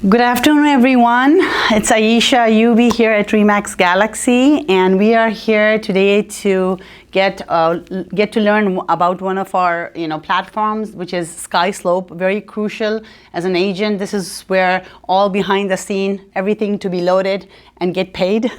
Good afternoon, everyone. It's Aisha Ayubi here at Remax Galaxy, and we are here today to get to learn about one of our platforms, which is SkySlope. Very crucial as an agent. This is where all behind the scene, everything to be loaded and get paid,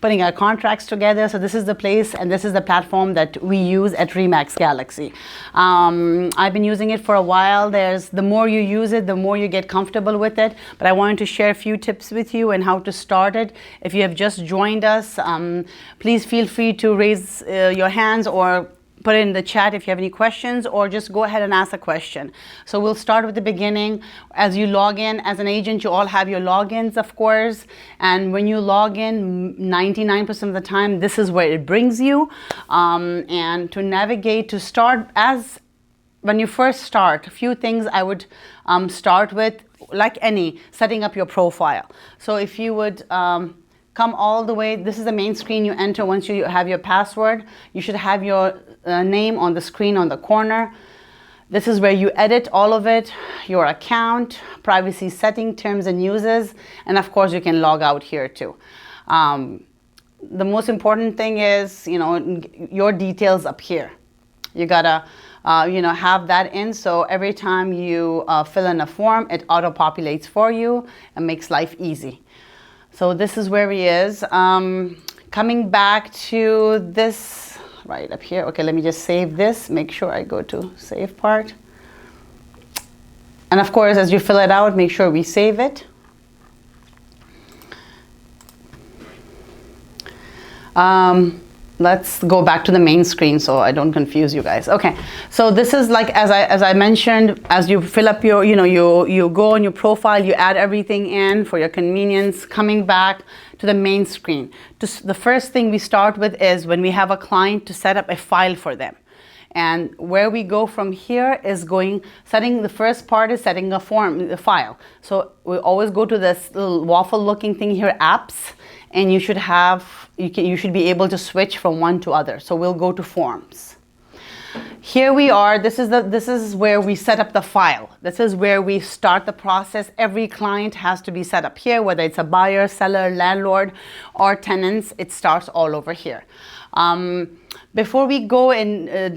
putting our contracts together. So this is the place and this is the platform that we use at Remax Galaxy. I've been using it for a while. The more you use it, the more you get comfortable with it. But I wanted to share a few tips with you and how to start it. If you have just joined us, please feel free to raise your hands or put it in the chat if you have any questions, or just go ahead and ask a question. So we'll start with the beginning. As you log in as an agent, you all have your logins, of course. And when you log in, 99% of the time, this is where it brings you. And to navigate, to start, when you first start, a few things I would start with, like setting up your profile. So if you would come all the way, this is the main screen you enter once you have your password. You should have your name on the screen on the corner. This is where you edit all of it, your account, privacy setting, terms and uses, and of course you can log out here too. The most important thing is, your details up here. You gotta have that in, so every time you fill in a form, it auto-populates for you and makes life easy. So this is where he is. Coming back to this right up here. Okay, let me just save this. Make sure I go to save part. And of course, as you fill it out, make sure we save it. Let's go back to the main screen so I don't confuse you guys. Okay, so this is like, as I mentioned, as you fill up your, you go on your profile, you add everything in for your convenience. Coming back to the main screen, the first thing we start with is when we have a client to set up a file for them. And where we go from here is the first part is setting a file. So we always go to this little waffle looking thing here, apps, and you should be able to switch from one to other. So we'll go to forms. Here we are. This is where we set up the file. This is where we start the process. Every client has to be set up here, whether it's a buyer, seller, landlord, or tenants. It starts all over here. Before we go and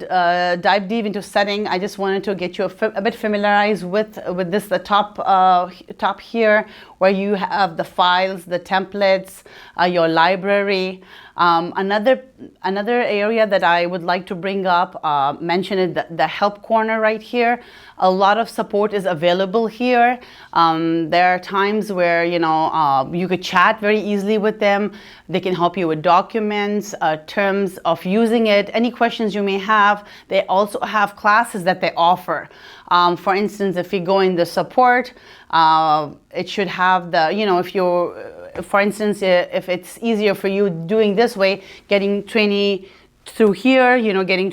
dive deep into setting, I just wanted to get you a bit familiarized with this, the top here, where you have the files, the templates, your library. Another area that I would like to bring up, mention is the help corner right here. A lot of support is available here. There are times where you could chat very easily with them. They can help you with documents, terms of using it, any questions you may have. They also have classes that they offer. For instance, if you go in the support, it should have the, for instance, if it's easier for you doing this way, getting training through here, getting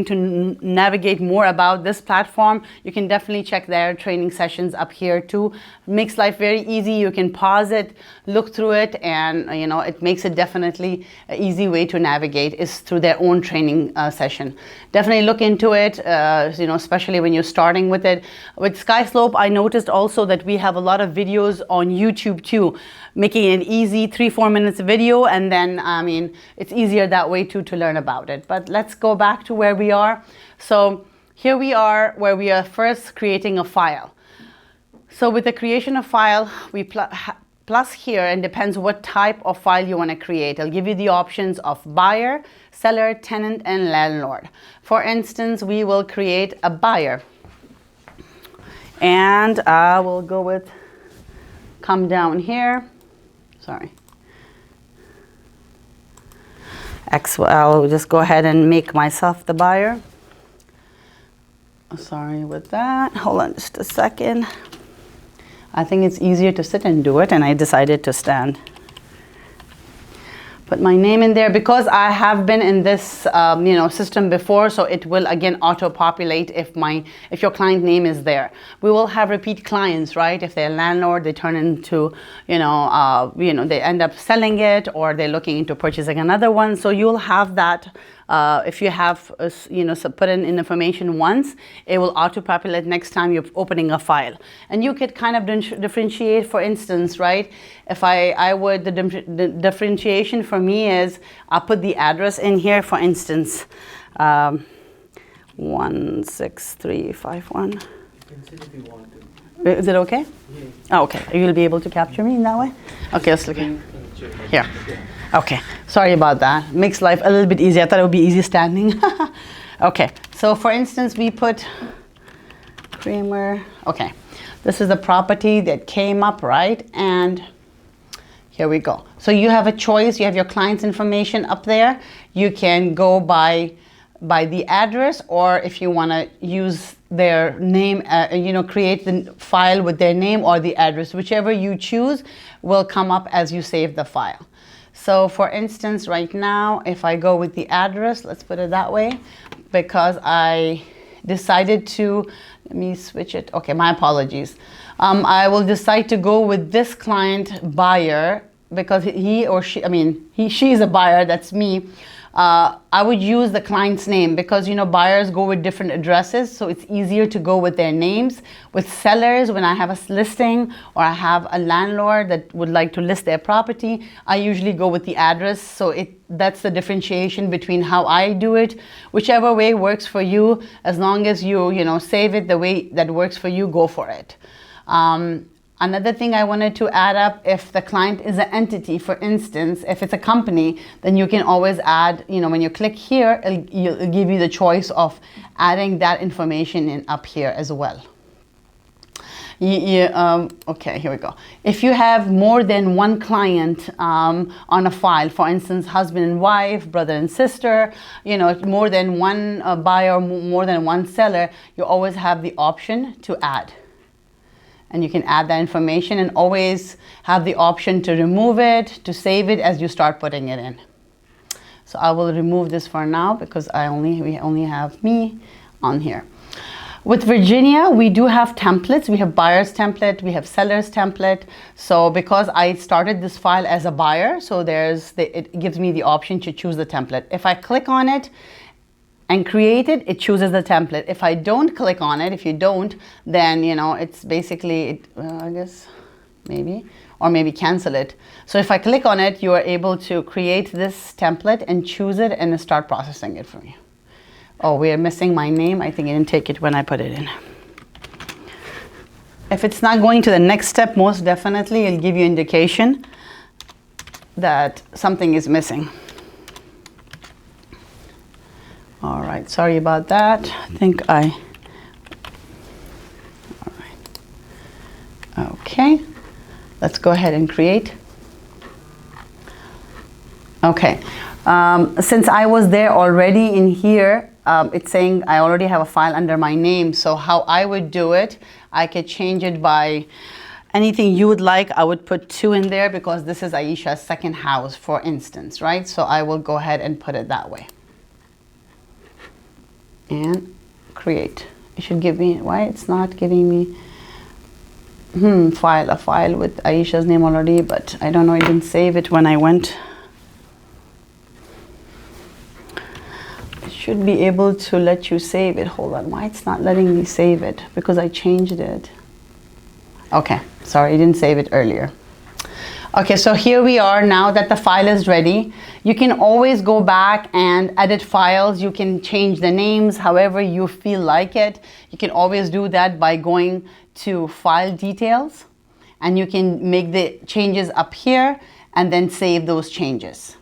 to navigate more about this platform, you can definitely check their training sessions up here too. Makes life very easy. You can pause it, look through it, and it makes it definitely an easy way to navigate is through their own training session. Definitely look into it, especially when you're starting with it. With SkySlope, I noticed also that we have a lot of videos on YouTube too, making it easy, 3-4 minutes video, and then it's easier that way too to learn about it. But let's go back to where we are. So here we are where we are first creating a file. So with the creation of file, we plus here, and depends what type of file you want to create. I'll give you the options of buyer, seller, tenant, and landlord. For instance, we will create a buyer. And I will go with, come down here. Sorry. I'll just go ahead and make myself the buyer. Sorry with that. Hold on just a second. I think it's easier to sit and do it, and I decided to stand. Put my name in there because I have been in this system before, so it will again auto-populate if your client name is there. We will have repeat clients, right? If they're a landlord, they turn into they end up selling it, or they're looking into purchasing another one. So you'll have that if you have, so put in information once, it will auto-populate next time you're opening a file. And you could kind of differentiate, for instance, right? If the differentiation for me is, I'll put the address in here, for instance, 16351. You can sit if you want to. Is it okay? Yeah. Oh, okay. You'll be able to capture me in that way? Okay, let's look here. Here. Okay. Sorry about that. Makes life a little bit easier. I thought it would be easy standing. Okay. So for instance, we put Kramer. Okay. This is the property that came up, right? And here we go. So you have a choice. You have your client's information up there. You can go by the address, or if you want to use their name, create the file with their name or the address, whichever you choose will come up as you save the file. So for instance, right now, if I go with the address, let's put it that way, because I decided to, let me switch it. Okay, my apologies. I will decide to go with this client buyer because she is a buyer, that's me. I would use the client's name because, buyers go with different addresses, so it's easier to go with their names. With sellers, when I have a listing or I have a landlord that would like to list their property, I usually go with the address. So that's the differentiation between how I do it. Whichever way works for you, as long as you save it the way that works for you, go for it. Another thing I wanted to add up, if the client is an entity, for instance, if it's a company, then you can always add, when you click here, it'll give you the choice of adding that information in up here as well. Okay, here we go. If you have more than one client on a file, for instance, husband and wife, brother and sister, more than one buyer, more than one seller, you always have the option to add. And you can add that information and always have the option to remove it, to save it as you start putting it in. So I will remove this for now because we only have me on here. With Virginia, we do have templates. We have buyer's template, we have seller's template. So because I started this file as a buyer, so it gives me the option to choose the template. If I click on it and create it, it chooses the template. If I don't click on it, if you don't, then it's basically, I guess, maybe cancel it. So if I click on it, you are able to create this template and choose it and start processing it for you. Oh, we are missing my name. I think I didn't take it when I put it in. If it's not going to the next step, most definitely it'll give you indication that something is missing. All right, sorry about that. All right. Okay, let's go ahead and create. Okay, since I was there already in here, it's saying I already have a file under my name. So how I would do it, I could change it by anything you would like. I would put 2 in there because this is Aisha's second house, for instance, right? So I will go ahead and put it that way. And create. It should give me, why it's not giving me a file with Aisha's name already, but I don't know, I didn't save it when I went. It should be able to let you save it. Hold on, why it's not letting me save it? Because I changed it. Okay, sorry, I didn't save it earlier. Okay, so here we are now that the file is ready. You can always go back and edit files. You can change the names however you feel like it. You can always do that by going to File Details, and you can make the changes up here and then save those changes.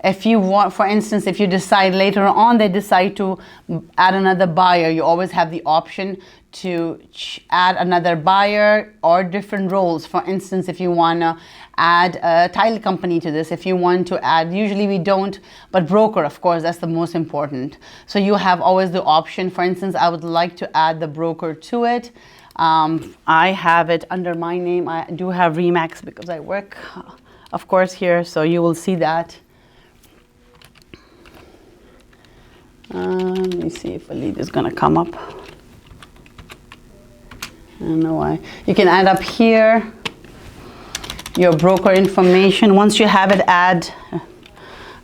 If you want, for instance, if you decide later on they decide to add another buyer, you always have the option to add another buyer or different roles. For instance, if you want to add a title company to this, if you want to add, usually we don't, but broker, of course, that's the most important. So you have always the option. For instance, I would like to add the broker to it. I have it under my name. I do have Remax because I work, of course, here, so you will see that. Let me see if a lead is going to come up. I don't know why. You can add up here your broker information. Once you have it, I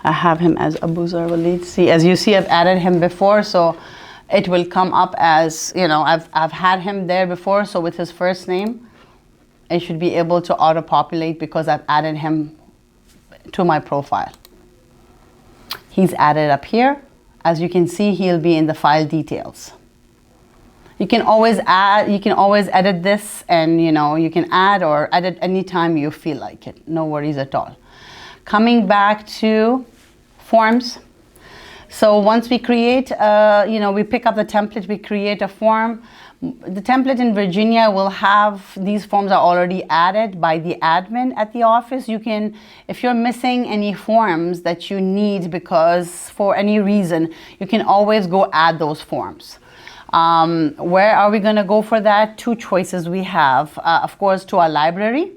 I have him as Abu Zar Walid. See, as you see, I've added him before, so it will come up as, you know, I've had him there before, so with his first name, it should be able to auto-populate because I've added him to my profile. He's added up here. As you can see, he'll be in the file details. You can always add, you can always edit this, and you know, you can add or edit anytime you feel like it. No worries at all. Coming back to forms. So once we create, you know, we pick up the template, we create a form. The template in Virginia will have, these forms are already added by the admin at the office. You can, if you're missing any forms that you need because for any reason, you can always go add those forms. Where are we going to go for that? Two choices we have, of course, to our library.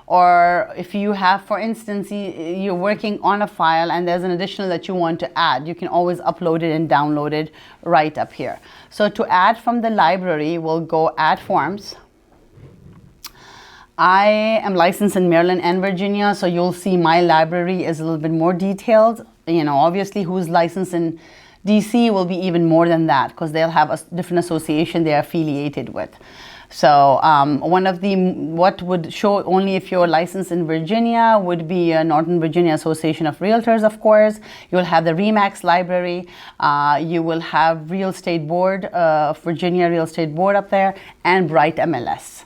Or if you have, for instance, you're working on a file and there's an additional that you want to add, you can always upload it and download it right up here. So to add from the library, we'll go add forms. I am licensed in Maryland and Virginia, so you'll see my library is a little bit more detailed. You know, obviously who's licensed in DC will be even more than that because they'll have a different association they're affiliated with. So one of the, what would show only if you're licensed in Virginia would be Northern Virginia Association of Realtors, of course. You'll have the RE/MAX library. You will have Real Estate Board, Virginia Real Estate Board up there, and Bright MLS.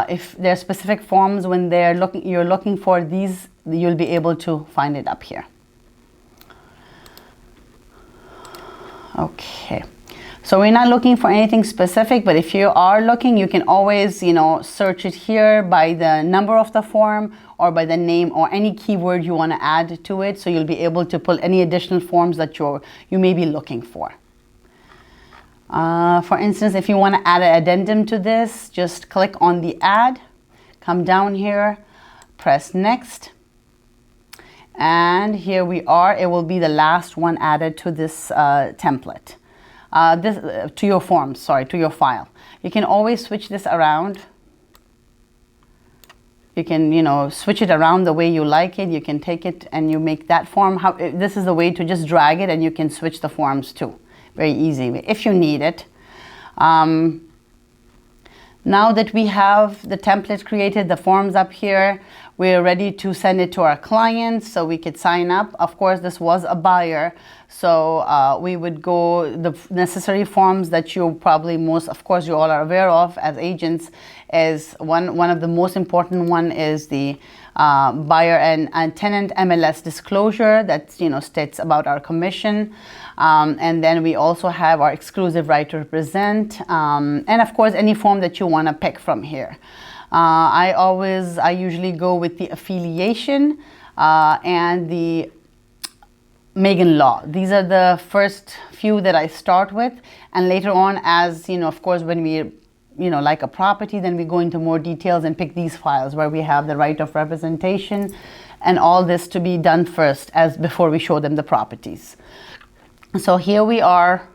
If there are specific forms when you're looking for these, you'll be able to find it up here. Okay. So we're not looking for anything specific, but if you are looking, you can always, you know, search it here by the number of the form or by the name or any keyword you want to add to it. So you'll be able to pull any additional forms that you may be looking for. For instance, if you want to add an addendum to this, just click on the add, come down here, press next. And here we are. It will be the last one added to this template. To your form, sorry, to your file. You can always switch this around. You can, you know, switch it around the way you like it. You can take it and you make that form. This is the way to just drag it and you can switch the forms too. Very easy if you need it. Now that we have the template created, the forms up here, we're ready to send it to our clients so we could sign up. Of course, this was a buyer, so we would go the necessary forms that you probably of course, you all are aware of as agents. Is one of the most important one is the buyer and tenant MLS disclosure that, you know, states about our commission. And then we also have our exclusive right to represent, and of course any form that you want to pick from here. I usually go with the affiliation and the Megan Law. These are the first few that I start with, and later on, as you know, of course, when we, you know, like a property, then we go into more details and pick these files where we have the right of representation and all this to be done first as before we show them the properties. So here we are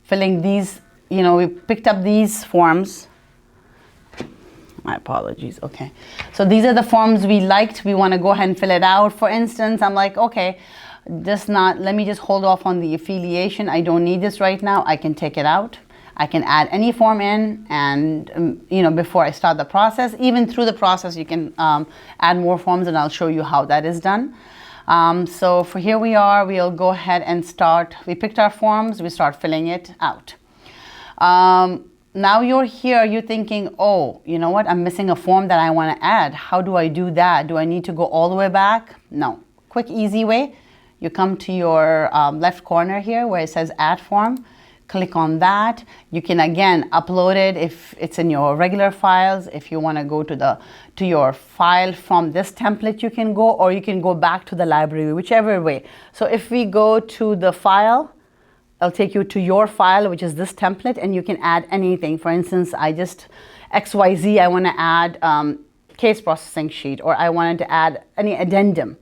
filling these, you know, we picked up these forms. My apologies. Okay. So these are the forms we liked. We want to go ahead and fill it out. For instance, I'm like, okay, let me just hold off on the affiliation. I don't need this right now. I can take it out. I can add any form in, and you know, before I start the process, even through the process, you can add more forms, and I'll show you how that is done. So for here we are, we'll go ahead and start. We picked our forms, we start filling it out. Now you're here, you're thinking, oh, you know what, I'm missing a form that I want to add. How do I do that? Do I need to go all the way back? No. Quick, easy way. You come to your left corner here where it says add form. Click on that. You can again upload it if it's in your regular files. If you want to go to your file from this template, you can go, or you can go back to the library, whichever way. So if we go to the file, I'll take you to your file, which is this template, and you can add anything. For instance, I just XYZ, I want to add case processing sheet, or I wanted to add any addendum.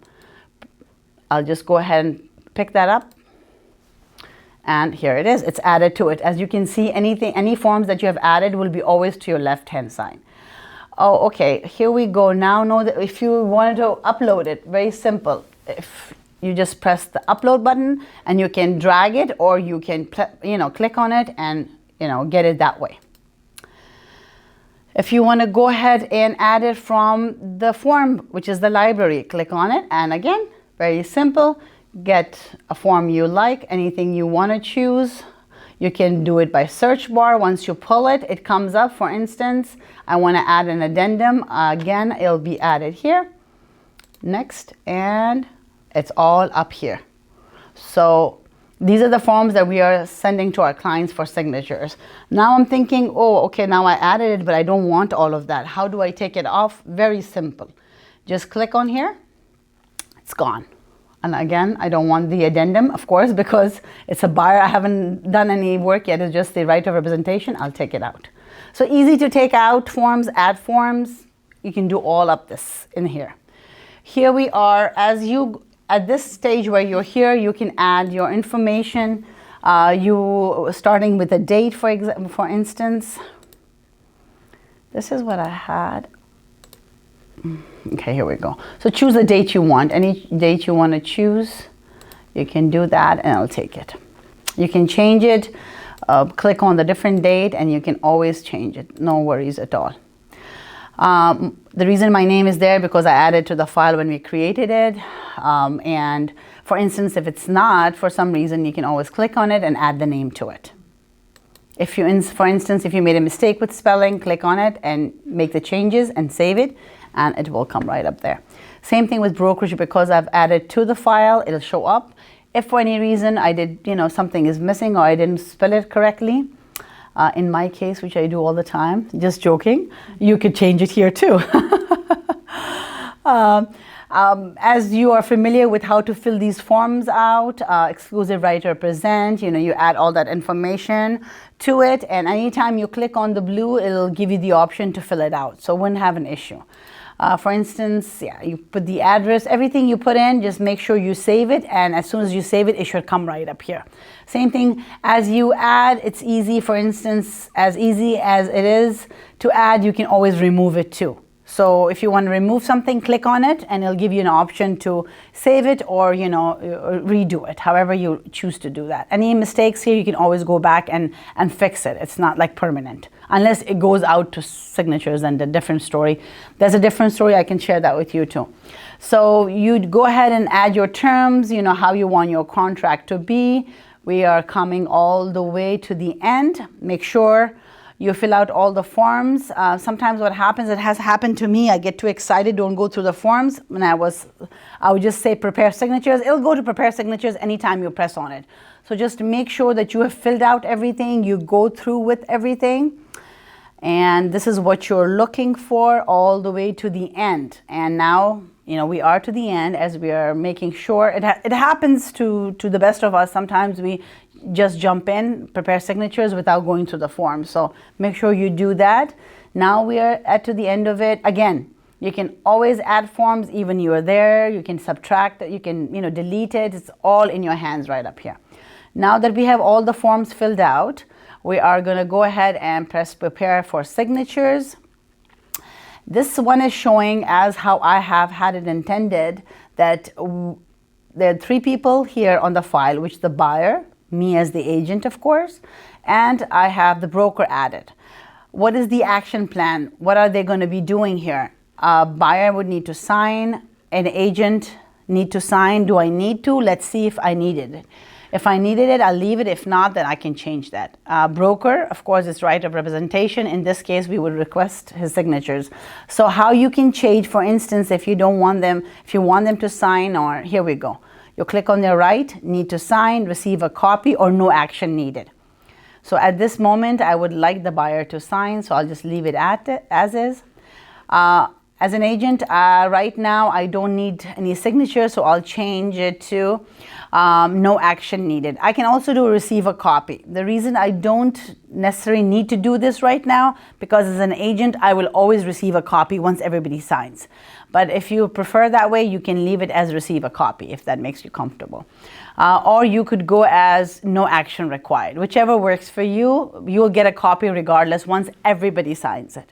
I'll just go ahead and pick that up. And here it is, it's added to it. As you can see, any forms that you have added will be always to your left-hand side. Oh, okay, here we go. Now know that if you wanted to upload it, very simple. If you just press the upload button and you can drag it, or you can click on it and get it that way. If you want to go ahead and add it from the form, which is the library, click on it, and again, very simple, get a form you like, anything you want to choose. You can do it by search bar. Once you pull it, it comes up. For instance, I want to add an addendum. Again, it'll be added here. Next, and it's all up here. So these are the forms that we are sending to our clients for signatures. Now I'm thinking, oh, okay, now I added it, but I don't want all of that. How do I take it off? Very simple. Just click on here. It's gone. And again, I don't want the addendum, of course, because it's a buyer. I haven't done any work yet. It's just the right of representation. I'll take it out. So easy to take out forms, add forms. You can do all of this in here. Here we are. At this stage where you're here, you can add your information. You starting with a date, for instance. This is what I had. Okay, here we go. So choose the date you want. Any date you want to choose, you can do that, and I'll take it. You can change it. Click on the different date, and you can always change it. No worries at all. The reason my name is there because I added to the file when we created it. And for instance, if it's not, for some reason, you can always click on it and add the name to it. If you, for instance, if you made a mistake with spelling, click on it and make the changes and save it, and it will come right up there. Same thing with brokerage, because I've added to the file, it'll show up. If for any reason I did, something is missing or I didn't spell it correctly, in my case, which I do all the time, just joking, you could change it here too. As you are familiar with how to fill these forms out, exclusive right to represent, you add all that information to it, and anytime you click on the blue, it'll give you the option to fill it out, so wouldn't have an issue. For instance, you put the address, everything you put in, just make sure you save it, and as soon as you save it, it should come right up here. Same thing, as you add, it's easy. For instance, as easy as it is to add, you can always remove it too. So if you want to remove something, click on it, and it'll give you an option to save it or, redo it, however you choose to do that. Any mistakes here, you can always go back and fix it. It's not like permanent, unless it goes out to signatures and a different story. There's a different story, I can share that with you too. So you'd go ahead and add your terms, how you want your contract to be. We are coming all the way to the end. Make sure you fill out all the forms. Sometimes what happens, it has happened to me, I get too excited, don't go through the forms. When I would just say prepare signatures. It'll go to prepare signatures anytime you press on it. So just make sure that you have filled out everything, you go through with everything. And this is what you're looking for all the way to the end. And now, we are to the end as we are making sure. It happens to the best of us. Sometimes we just jump in, prepare signatures without going through the form. So make sure you do that. Now we are to the end of it. Again, you can always add forms, even you are there. You can subtract it, you can delete it. It's all in your hands right up here. Now that we have all the forms filled out, we are going to go ahead and press prepare for signatures. This one is showing as how I have had it intended, that there are 3 people here on the file, which the buyer, me as the agent, of course, and I have the broker added. What is the action plan? What are they going to be doing here? A buyer would need to sign, an agent need to sign. Do I need to? Let's see if I needed it. If I needed it, I'll leave it. If not, then I can change that. Broker, of course, is right of representation. In this case, we would request his signatures. So how you can change, for instance, if you don't want them, if you want them to sign, or here we go. You click on their right, need to sign, receive a copy, or no action needed. So at this moment, I would like the buyer to sign, so I'll just leave it as is. As an agent, right now, I don't need any signature, so I'll change it to no action needed. I can also do receive a copy. The reason I don't necessarily need to do this right now, because as an agent, I will always receive a copy once everybody signs. But if you prefer that way, you can leave it as receive a copy, if that makes you comfortable. Or you could go as no action required. Whichever works for you, you'll get a copy regardless once everybody signs it.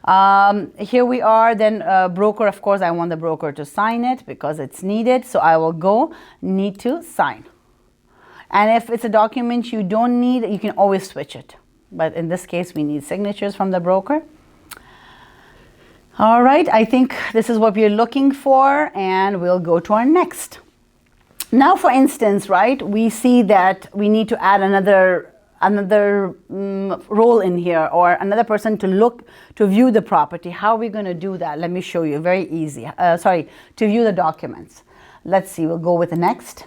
Here we are. Then broker, of course, I want the broker to sign it because it's needed. So I will go need to sign. And if it's a document you don't need, you can always switch it. But in this case, we need signatures from the broker. All right, I think this is what we're looking for, and we'll go to our next. Now, for instance, right, we see that we need to add another role in here, or another person to view the property. How are we going to do that? Let me show you. Very easy. To view the documents. Let's see. We'll go with the next.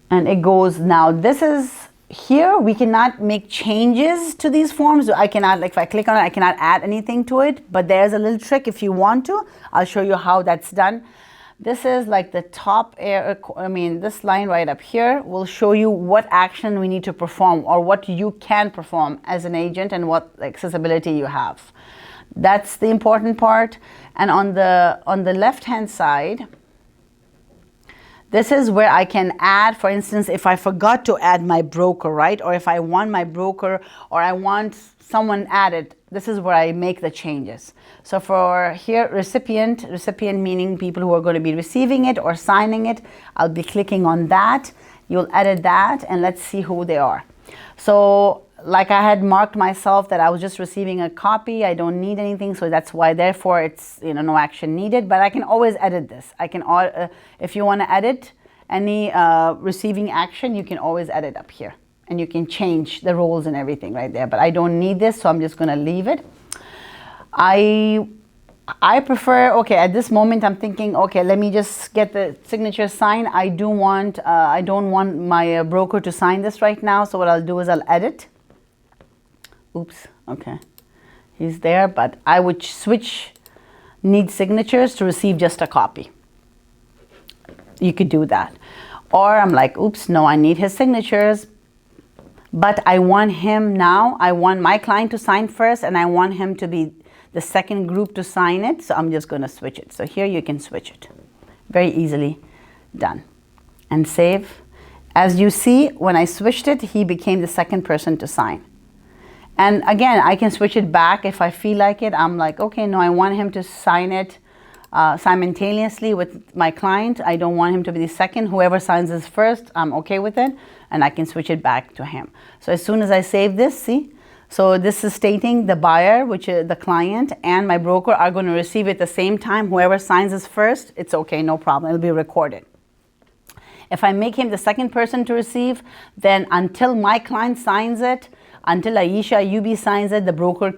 And it goes now. This is here. We cannot make changes to these forms. I cannot, like if I click on it, I cannot add anything to it. But there's a little trick if you want to. I'll show you how that's done. This is like the top this line right up here will show you what action we need to perform, or what you can perform as an agent, and what accessibility you have. That's the important part. And on the left hand side, this is where I can add, for instance, if I forgot to add my broker, right? Or if I want my broker, or I want someone added, this is where I make the changes. So for here, recipient meaning people who are going to be receiving it or signing it, I'll be clicking on that. You'll edit that, and let's see who they are. So like I had marked myself that I was just receiving a copy, I don't need anything, so that's why, therefore, it's no action needed. But I can always edit this. I can, if you want to edit any receiving action, you can always edit up here, and you can change the roles and everything right there. But I don't need this, so I'm just going to leave it. I prefer, okay, at this moment I'm thinking, okay, let me just get the signature signed. I don't want my broker to sign this right now, so what I'll do is I'll edit. Oops, okay, he's there, but I would switch need signatures to receive just a copy. You could do that. Or I'm like, oops, no, I need his signatures, but I want him now, I want my client to sign first, and I want him to be the second group to sign it, so I'm just going to switch it. So here you can switch it. Very easily done. And save. As you see, when I switched it, he became the second person to sign. And again, I can switch it back if I feel like it. I'm like, okay, no, I want him to sign it simultaneously with my client. I don't want him to be the second. Whoever signs this first, I'm okay with it, and I can switch it back to him. So as soon as I save this, see? So this is stating the buyer, which is the client, and my broker are going to receive it at the same time. Whoever signs this first, it's okay, no problem. It'll be recorded. If I make him the second person to receive, then until my client signs it, until Aisha Ayubi signs it, the broker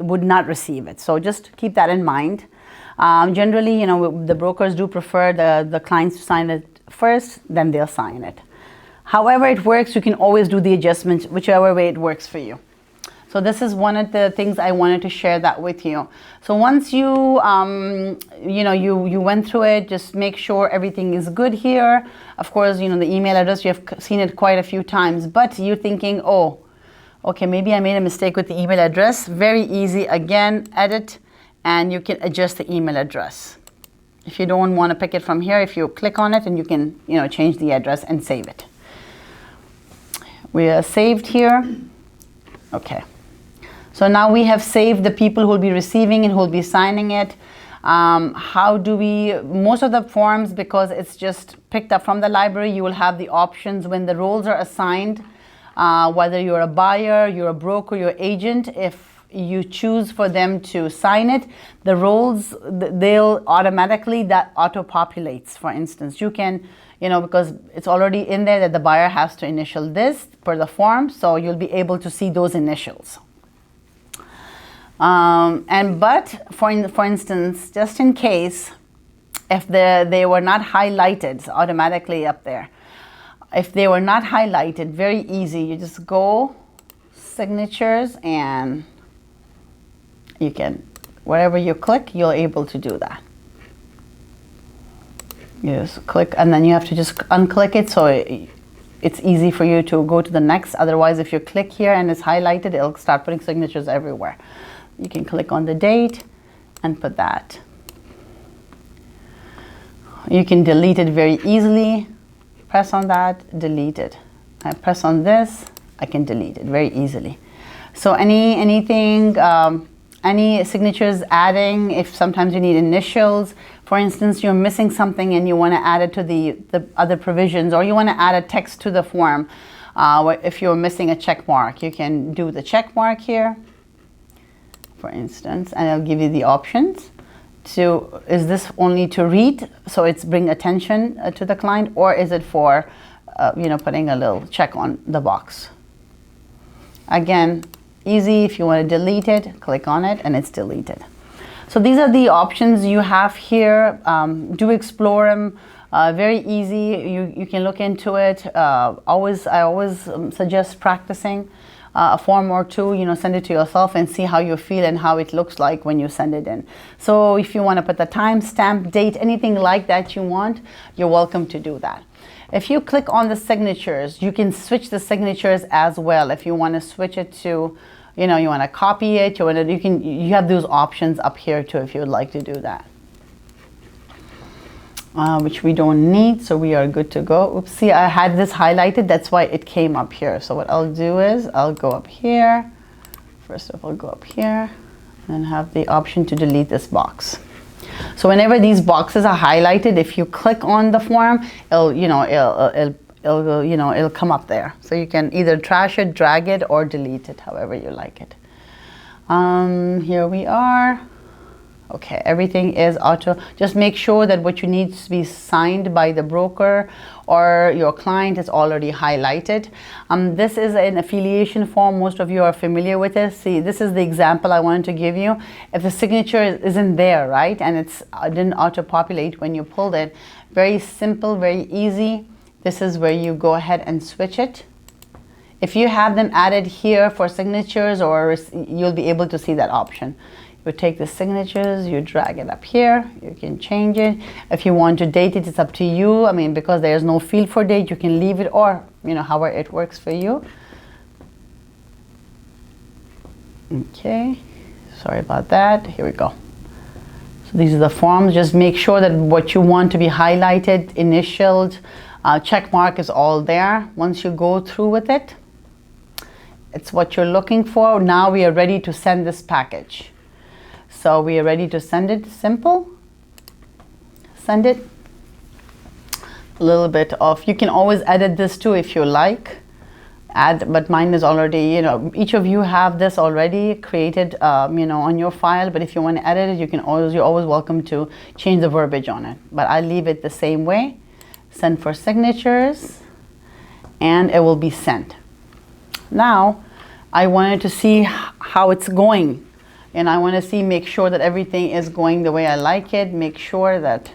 would not receive it. So just keep that in mind. Generally, the brokers do prefer the clients to sign it first, then they'll sign it. However it works, you can always do the adjustments whichever way it works for you. So this is one of the things I wanted to share that with you. So once you you went through it, just make sure everything is good here. Of course, the email address, you have seen it quite a few times, but you're thinking, oh, okay, maybe I made a mistake with the email address. Very easy. Again, edit, and you can adjust the email address. If you don't want to pick it from here, if you click on it, and you can change the address and save it. We are saved here. Okay. So now we have saved the people who will be receiving and who will be signing it. How do we, most of the forms, because it's just picked up from the library, you will have the options when the roles are assigned, whether you're a buyer, you're a broker, you're an agent. If you choose for them to sign it, the roles, they'll automatically, that auto-populates, for instance. You can, because it's already in there that the buyer has to initial this per the form, so you'll be able to see those initials. But for instance, just in case, if they were not highlighted automatically up there, if they were not highlighted, very easy. You just go signatures, and you can, wherever you click, you're able to do that. You just click, and then you have to just unclick it, so it's easy for you to go to the next. Otherwise, if you click here and it's highlighted, it'll start putting signatures everywhere. You can click on the date and put that. You can delete it very easily. Press on that, delete it. I press on this, I can delete it very easily. So any signatures adding, if sometimes you need initials, for instance, you're missing something and you want to add it to the other provisions, or you want to add a text to the form. If you're missing a check mark, you can do the check mark here, for instance, and it'll give you the options. So is this only to read, so it's bring attention to the client, or is it for putting a little check on the box? Again, easy. If you want to delete it, click on it and it's deleted. So these are the options you have here. Do explore them. Very easy. You can look into it. I always suggest practicing a form or two. Send it to yourself and see how you feel and how it looks like when you send it in. So if you want to put the time stamp, date, anything like that you want, you're welcome to do that. If you click on the signatures, you can switch the signatures as well. If you want to switch it to, you want to copy it, you have those options up here too if you would like to do that. Which we don't need, so we are good to go. Oops, see, I had this highlighted, that's why it came up here. So what I'll do is I'll go up here. First of all, go up here and have the option to delete this box. So whenever these boxes are highlighted, if you click on the form, it'll come up there. So you can either trash it, drag it, or delete it, however you like it. Here we are. Okay, everything is auto. Just make sure that what you need to be signed by the broker or your client is already highlighted. This is an affiliation form. Most of you are familiar with this. See, this is the example I wanted to give you. If the signature isn't there, right, and it didn't auto-populate when you pulled it, very simple, very easy. This is where you go ahead and switch it. If you have them added here for signatures, or you'll be able to see that option. You take the signatures, you drag it up here, you can change it. If you want to date it, it's up to you. I mean, because there's no field for date, you can leave it, or however it works for you. Okay, sorry about that. Here we go. So these are the forms. Just make sure that what you want to be highlighted, initialed, check mark is all there. Once you go through with it, it's what you're looking for. Now we are ready to send this package. So we are ready to send it. Simple. Send it. A little bit of, you can always edit this too if you like. Add, but mine is already, each of you have this already created, on your file. But if you want to edit it, you're always welcome to change the verbiage on it. But I leave it the same way. Send for signatures, and it will be sent. Now, I wanted to see how it's going. And I want to make sure that everything is going the way I like it. Make sure that,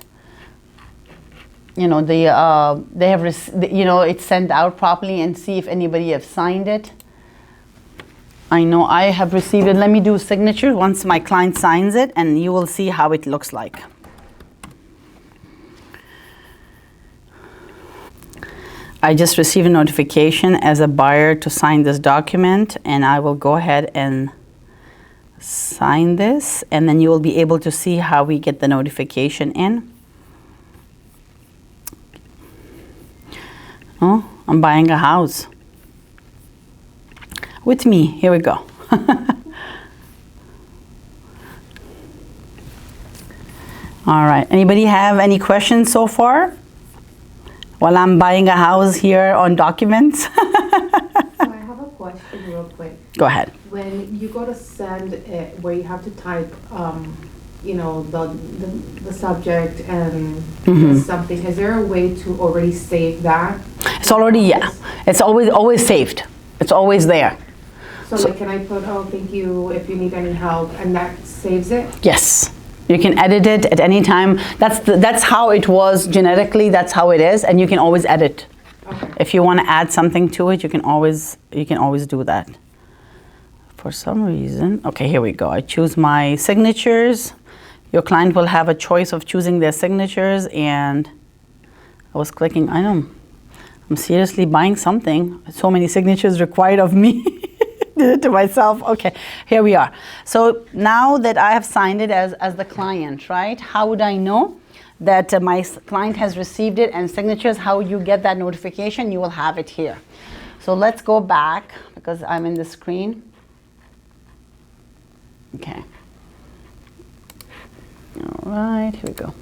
they have, it's sent out properly, and see if anybody have signed it. I know I have received it. Let me do signature once my client signs it, and you will see how it looks like. I just received a notification as a buyer to sign this document, and I will go ahead and sign this, and then you will be able to see how we get the notification in. Oh, I'm buying a house. With me, here we go. All right, anybody have any questions so far? While I'm buying a house here on documents. So I have a question real quick. Go ahead. When you go to send it, where you have to type, the subject and something, is there a way to already save that? It's already, yeah. It's always saved. It's always there. So like, can I put, oh, thank you, if you need any help, and that saves it? Yes. You can edit it at any time. That's how it was genetically. That's how it is, and you can always edit. Okay. If you want to add something to it, you can always do that. For some reason, okay, here we go. I choose my signatures. Your client will have a choice of choosing their signatures, and I was clicking. I know I'm seriously buying something. So many signatures required of me. Did it to myself. Okay, here we are. So now that I have signed it as the client, right? How would I know that my client has received it and signatures? How you get that notification? You will have it here. So let's go back, because I'm in the screen. Okay. All right, here we go.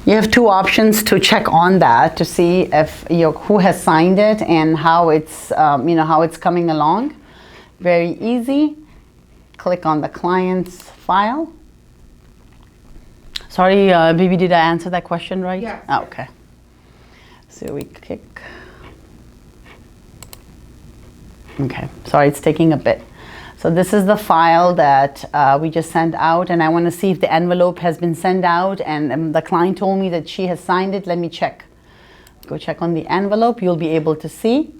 You have two options to check on that to see if who has signed it and how it's how it's coming along. Very easy. Click on the client's file. Sorry, Bibi, did I answer that question right? Yes. Oh, okay. So we click. Okay, sorry, it's taking a bit. So this is the file that we just sent out, and I want to see if the envelope has been sent out, and the client told me that she has signed it. Let me check. Go check on the envelope. You'll be able to see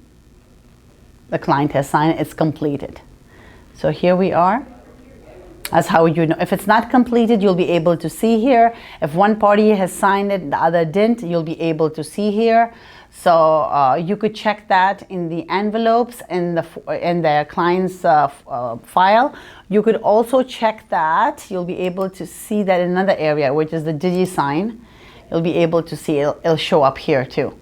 the client has signed it. It's completed. So here we are. That's how you know. If it's not completed, you'll be able to see here. If one party has signed it, the other didn't, you'll be able to see here. So you could check that in the envelopes in the client's file. You could also check that. You'll be able to see that in another area, which is the DigiSign. You'll be able to see it'll show up here too.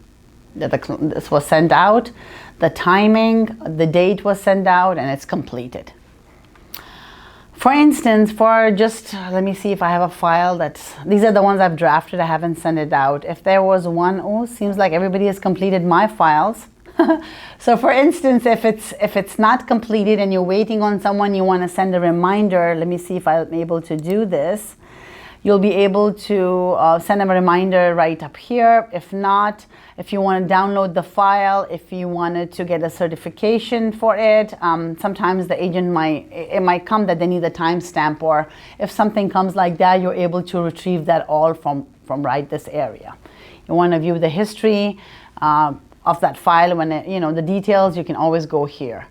That this was sent out, the timing, the date was sent out, and it's completed. For instance, let me see if I have a file these are the ones I've drafted, I haven't sent it out. If there was one, seems like everybody has completed my files. So for instance, if it's not completed and you're waiting on someone, you want to send a reminder, let me see if I'm able to do this. You'll be able to send them a reminder right up here. If not, if you want to download the file, if you wanted to get a certification for it, sometimes the agent might come that they need a timestamp, or if something comes like that, you're able to retrieve that all from right this area. You want to view the history of that file, when the details, you can always go here.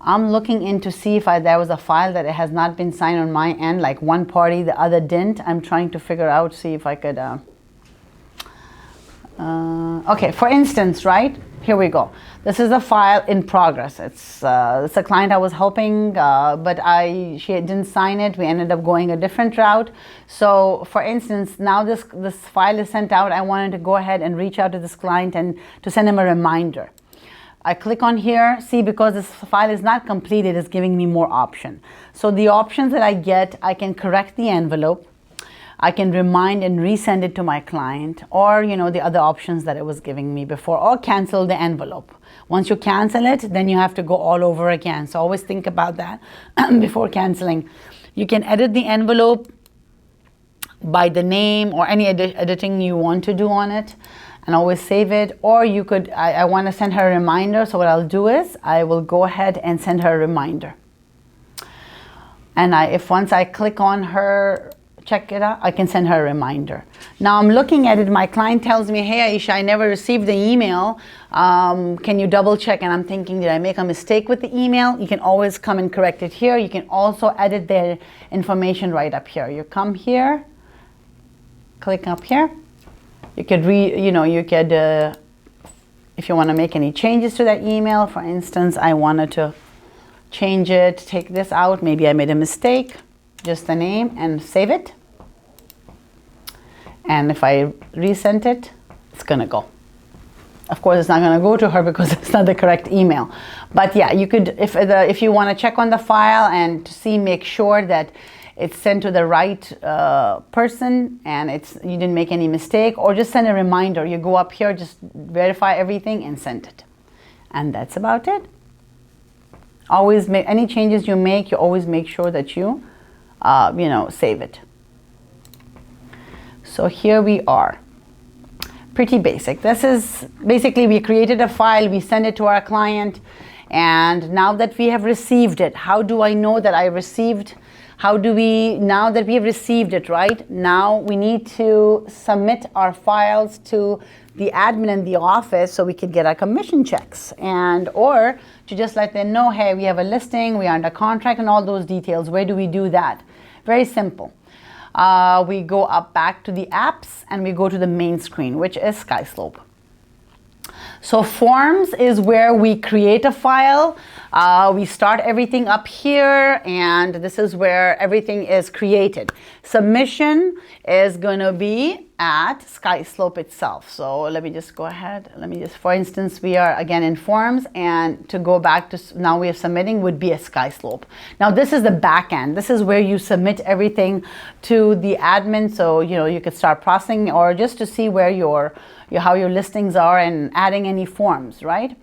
I'm looking in to see if there was a file that it has not been signed on my end, like one party, the other didn't. I'm trying to figure out, see if I could, okay, for instance, right, here we go. This is a file in progress. It's a client I was helping, but she didn't sign it. We ended up going a different route. So for instance, now this file is sent out. I wanted to go ahead and reach out to this client and to send him a reminder. I click on here, see, because this file is not completed, it's giving me more option. So the options that I get, I can correct the envelope, I can remind and resend it to my client, or the other options that it was giving me before, or cancel the envelope. Once you cancel it, then you have to go all over again. So always think about that before canceling. You can edit the envelope by the name or any editing you want to do on it, and always save it. Or you could, I want to send her a reminder, so what I'll do is I will go ahead and send her a reminder. And if once I click on her, check it out, I can send her a reminder. Now I'm looking at it, my client tells me, hey Aisha, I never received the email. Can you double check? And I'm thinking, did I make a mistake with the email? You can always come and correct it here. You can also edit their information right up here. You come here, click up here. You could if you want to make any changes to that email, for instance, I wanted to change it, take this out, maybe I made a mistake, just the name, and save it. And if I resend it, it's gonna go. Of course, it's not gonna go to her because it's not the correct email. But yeah, you could, if you want to check on the file and to see, make sure that it's sent to the right person and you didn't make any mistake, or just send a reminder. You go up here, just verify everything and send it. And that's about it. Always make any changes you make, you always make sure that you save it. So here we are. Pretty basic. This is basically, we created a file, we send it to our client, and now that we have received it, how do I know that I received? Now that we have received it, right? Now we need to submit our files to the admin in the office so we could get our commission checks, or to just let them know, hey, we have a listing, we are under contract, and all those details. Where do we do that? Very simple. We go up back to the apps and we go to the main screen, which is SkySlope. So forms is where we create a file. We start everything up here, and this is where everything is created. Submission is going to be at SkySlope itself. So let me just go ahead. Let me just, for instance, we are again in forms, and to go back to now we are submitting would be a SkySlope. Now this is the back end. This is where you submit everything to the admin. So you could start processing, or just to see where how your listings are and adding any forms, right?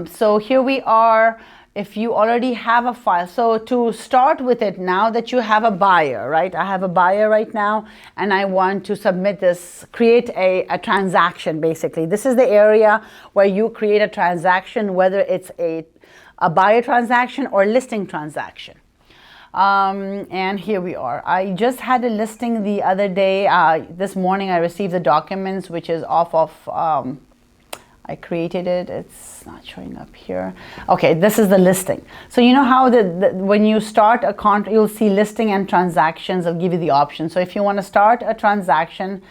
So here we are. If you already have a file, so to start with it, now that you have a buyer, right? I have a buyer right now, and I want to submit this, create a transaction, basically. This is the area where you create a transaction, whether it's a buyer transaction or listing transaction. And here we are. I just had a listing the other day. This morning I received the documents, which is off of, I created it. It's not showing up here. Okay, this is the listing. So you know how when you start a contract, you'll see listing and transactions. I'll give you the option. So if you want to start a transaction,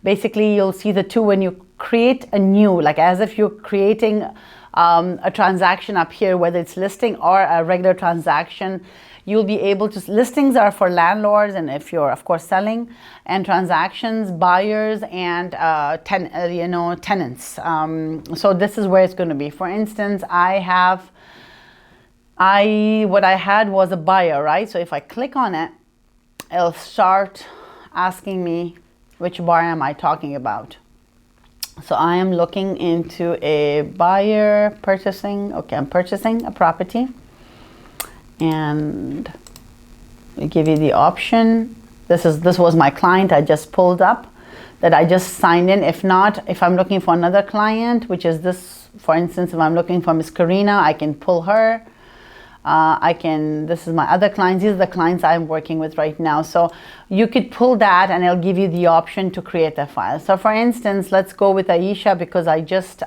basically you'll see the two when you create a new, like as if you're creating a transaction up here, whether it's listing or a regular transaction. You'll be able to, listings are for landlords, and if you're of course selling, and transactions, buyers, and tenants. So this is where it's going to be. For instance, what I had was a buyer, right? So if I click on it, it'll start asking me which buyer am I talking about. So I am looking into a buyer purchasing. Okay, I'm purchasing a property. And we give you the option. This was my client I just pulled up, that I just signed in. If not, if I'm looking for another client, which is this, for instance, if I'm looking for Miss Karina, I can pull her. This is my other clients. These are the clients I'm working with right now. So you could pull that, and it'll give you the option to create a file. So for instance, let's go with Aisha, because I just,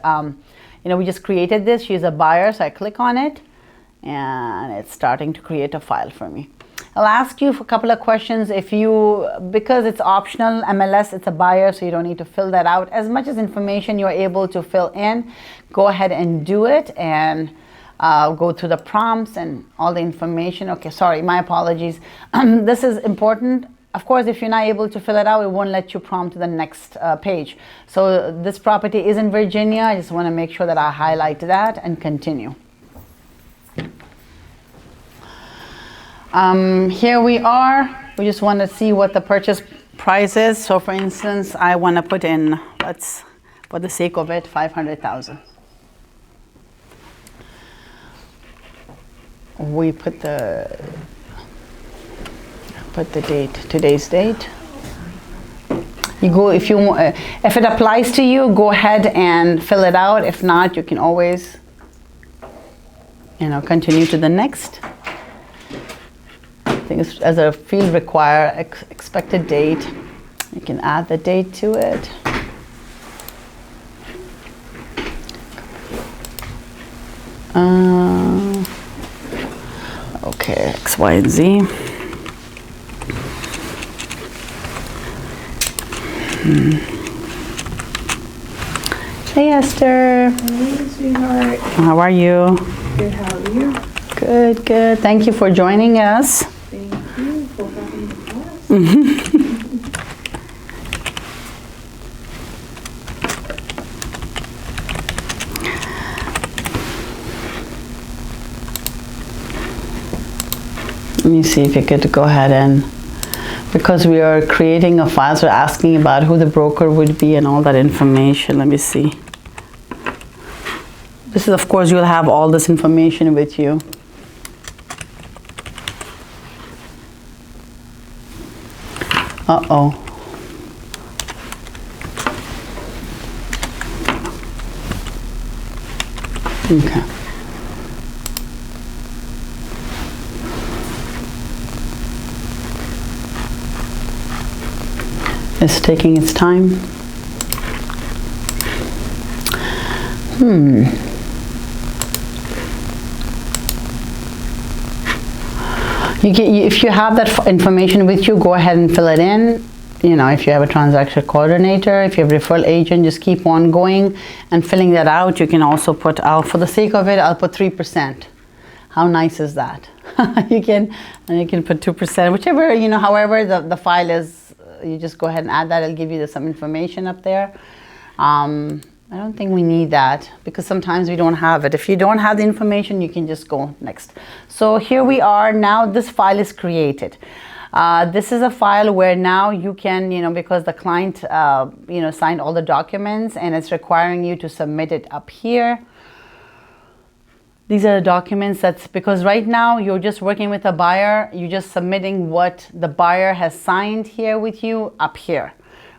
we just created this. She's a buyer, so I click on it, and it's starting to create a file for me. I'll ask you for a couple of questions. Because it's optional, MLS, it's a buyer, so you don't need to fill that out. As much as information you're able to fill in, go ahead and do it, and go through the prompts and all the information. Okay, sorry, my apologies. This is important. Of course, if you're not able to fill it out, it won't let you prompt to the next page. So this property is in Virginia. I just want to make sure that I highlight that and continue. Here we are. We just want to see what the purchase price is. So for instance, I want to put in, for the sake of it, 500,000. We put the date, today's date. You go, if it applies to you, go ahead and fill it out. If not, you can always, continue to the next. I think it's, as a field require expected date, you can add the date to it. Okay, X, Y, and Z. Hey Esther. Hey sweetheart. How are you? Good, how are you? Good, good. Thank you for joining us. Thank you for having the class. Let me see if you could go ahead and, because we are creating a file, so we're asking about who the broker would be and all that information. Let me see. This is, of course, you'll have all this information with you. Uh-oh. Okay. It's taking its time. If you have that information with you, go ahead and fill it in. you know, if you have a transaction coordinator, if you have a referral agent, just keep on going and filling that out. You can also put, for the sake of it, I'll put 3%. How nice is that? you can put 2%, whichever, you know, however the file is, you just go ahead and add that. It'll give you some information up there. I don't think we need that because sometimes we don't have it. If you don't have the information, you can just go next. So here we are now. This file is created. This is a file where now you can, you know, because the client, you know, signed all the documents and it's requiring you to submit it up here. These are the documents that's because right now you're just working with a buyer. You're just submitting what the buyer has signed here with you up here.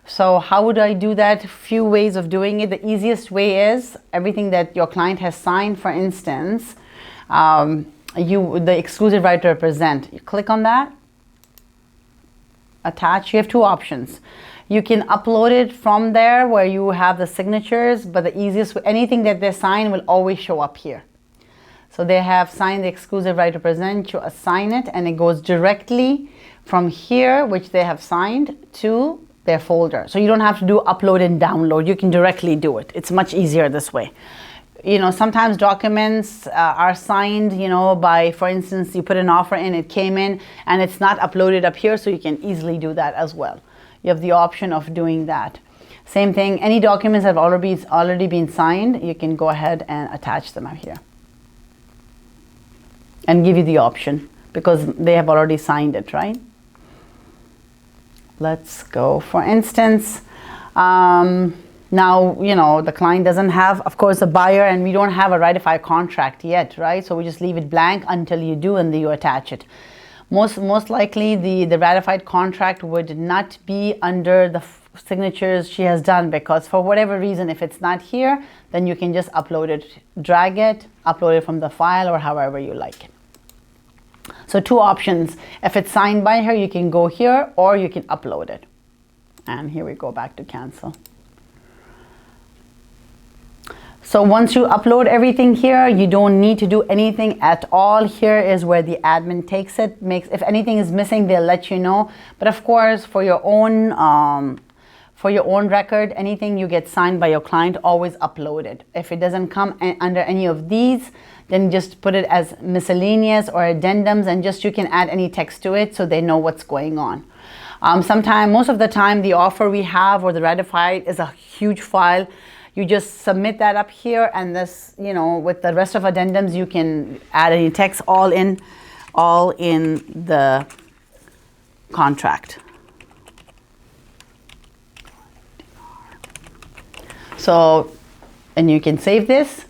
So how would I do that? Few ways of doing it. The easiest way is everything that your client has signed, for instance, the exclusive right to represent. You click on that. Attach. You have two options. You can upload it from there where you have the signatures, but the easiest, anything that they sign will always show up here. So they have signed the exclusive right to represent, you assign it, and it goes directly from here, which they have signed, to their folder. So you don't have to do upload and download. You can directly do it. It's much easier this way. You know, sometimes documents are signed, you know, by, for instance, you put an offer in, it came in, and it's not uploaded up here, so you can easily do that as well. You have the option of doing that. Same thing, any documents that have already been signed, you can go ahead and attach them up here. And give you the option because they have already signed it, right? Let's go, for instance, now, you know, the client doesn't have, of course, a buyer, and we don't have a ratified contract yet, right? So we just leave it blank until you do, and then you attach it. Most likely, the ratified contract would not be under the signatures she has done because for whatever reason, if it's not here, then you can just upload it, drag it, upload it from the file or however you like it. So two options. If it's signed by her, you can go here or you can upload it. And here we go back to cancel. So once you upload everything here, you don't need to do anything at all. Here is where the admin takes it. If anything is missing, they'll let you know. But of course, for your own record, anything you get signed by your client, always upload it. If it doesn't come under any of these, then just put it as miscellaneous or addendums, and just you can add any text to it so they know what's going on. Most of the time, the offer we have or the ratified is a huge file. You just submit that up here, and this, you know, with the rest of addendums, you can add any text all in the contract. So, and you can save this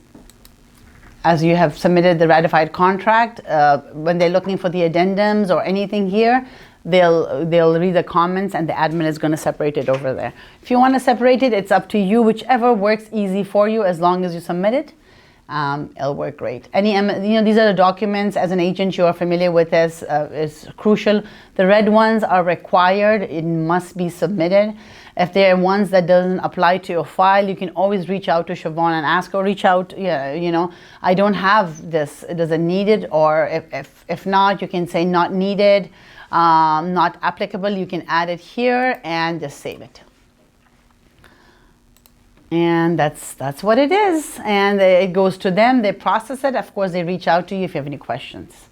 as you have submitted the ratified contract. When they're looking for the addendums or anything here, they'll read the comments and the admin is going to separate it over there. If you want to separate it, it's up to you. Whichever works easy for you, as long as you submit it, it'll work great. These are the documents as an agent you are familiar with as is crucial. The red ones are required. It must be submitted. If there are ones that doesn't apply to your file, you can always reach out to Siobhan and ask her, reach out, I don't have this, does it need it? Or if not, you can say not needed, not applicable. You can add it here and just save it. And that's what it is. And it goes to them, they process it. Of course, they reach out to you if you have any questions.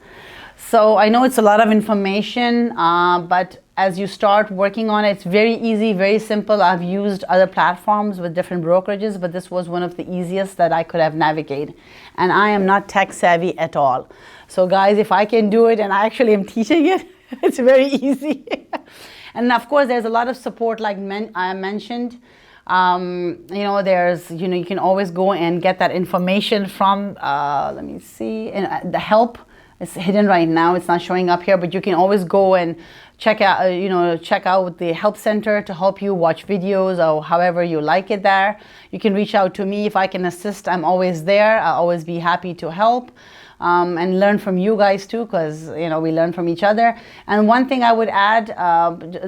So I know it's a lot of information, but as you start working on it, it's very easy, very simple. I've used other platforms with different brokerages, but this was one of the easiest that I could have navigated. And I am not tech savvy at all. So guys, if I can do it and I actually am teaching it, it's very easy. And of course, there's a lot of support like I mentioned. You can always go and get that information from, let me see, the help. It's hidden right now. It's not showing up here, but you can always go and check out the help center to help you watch videos or however you like it there. You can reach out to me if I can assist. I'm always there. I'll always be happy to help and learn from you guys too, because we learn from each other. And one thing I would add,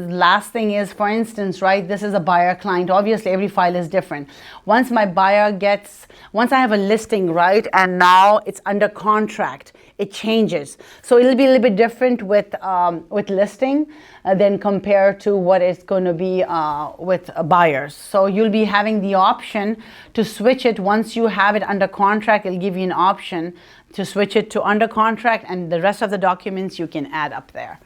last thing is, for instance, right, this is a buyer client. Obviously, every file is different. Once I have a listing, right, and now it's under contract, it changes. So it'll be a little bit different with listing than compared to what it's going to be with buyers. So you'll be having the option to switch it once you have it under contract. It'll give you an option to switch it to under contract, and the rest of the documents you can add up there.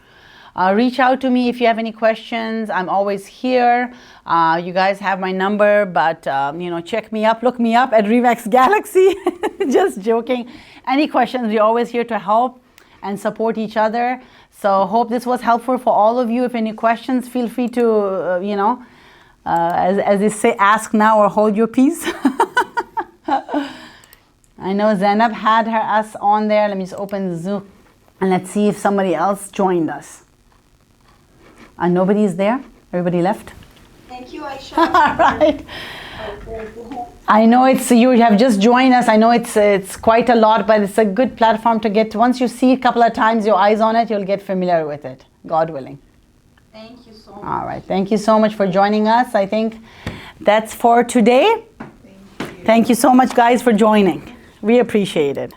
Reach out to me if you have any questions. I'm always here. You guys have my number, but check me up, look me up at Remax Galaxy. Just joking. Any questions, we're always here to help and support each other. So hope this was helpful for all of you. If any questions, feel free to, as they say, ask now or hold your peace. I know Zainab had us on there. Let me just open Zoom and let's see if somebody else joined us. Nobody's there? Everybody left? Thank you, Aisha. All right. Okay. I know you have just joined us. I know it's quite a lot, but it's a good platform to get. Once you see a couple of times your eyes on it, you'll get familiar with it, God willing. Thank you so much. All right. Thank you so much for joining us. I think that's for today. Thank you so much, guys, for joining. We appreciate it.